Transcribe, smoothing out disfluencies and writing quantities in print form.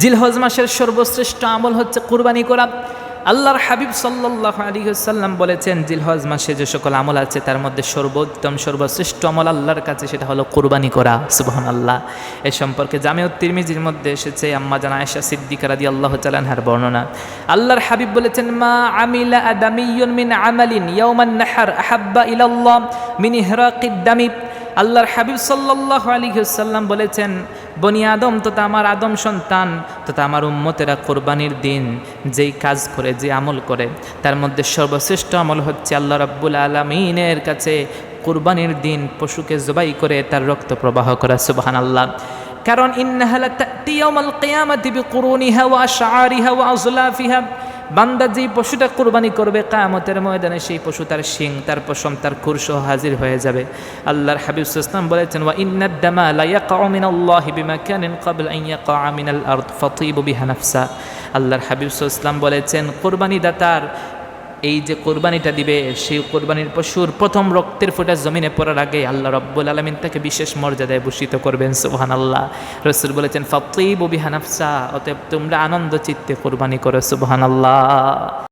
জিলহজ মাসের সর্বশ্রেষ্ঠ আমল হচ্ছে কুরবানি করা। আল্লাহর হাবিব সাল্লাল্লাহু আলাইহি ওয়াসাল্লাম বলেছেন, জিলহজ মাসে যে সকল আমল আছে তার মধ্যে সর্বোত্তম সর্বশ্রেষ্ঠ আমল আল্লাহর কাছে সেটা হলো কুরবানি করা। সুবহানাল্লাহ। এ সম্পর্কে জামিউত তিরমিজির মধ্যে এসেছে আম্মা জান আয়েশা সিদ্দিকা রাদিয়াল্লাহু তাআলা আনহার বর্ণনা। আল্লাহর হাবিব বলেছেন, মা আমিলা আদামিয়ুন মিন আমালিন ইয়াউমান নাহর আহাব্বা ইলাল্লাহ মিন ইহরাকিদ দামি। আল্লাহর হাবিব সাল্লাল্লাহু আলাইহি ওয়াসাল্লাম বলেছেন, বনি আদম তথা আমার আদম সন্তান তথা আমার উম্মতেরা কোরবানির দিন যেই কাজ করে, যে আমল করে, তার মধ্যে সর্বশ্রেষ্ঠ আমল হচ্ছে আল্লাহ রাব্বুল আলামিনের কাছে কোরবানির দিন পশুকে জবাই করে তার রক্ত প্রবাহ করা। সুবহানাল্লাহ। কারণ ইন্নাহা লাতাতি ইয়াউমাল কিয়ামাতি বিকুরুনিহা ওয়া আশআরিহা ওয়া আযলাফিহা। বান্দা যেই পশুটা কোরবানি করবে কিয়ামতের ময়দানে সেই পশু তার শিং, তার পশম, তার খুরসহ হাজির হয়ে যাবে। আল্লাহর হাবিব সাল্লাল্লাহু আলাইহি ওয়াসাল্লাম বলেছেন, ওয়া ইন্নাদ দামা লা ইয়াকাউ মিনাল্লাহি বিমাকানিন ক্বাবলা আন ইয়াকাউ মিনাল আরদ ফাতিবু বিহা নাফসা। আল্লাহর হাবিব সাল্লাল্লাহু আলাইহি ওয়াসাল্লাম বলেছেন, কোরবানি দাতার এই যে কোরবানিটা দিবে সেই কোরবানির পশুর প্রথম রক্তের ফোঁটা জমিনে পড়ার আগে আল্লাহ রাব্বুল আলামিন তাকে বিশেষ মর্যাদায় ভূষিত করবেন। সুবহানাল্লাহ। রাসূল বলেছেন, ফাতিবু বিহা নাফসা, অতএব তোমরা আনন্দ চিত্তে কোরবানি করো। সুবহানাল্লাহ।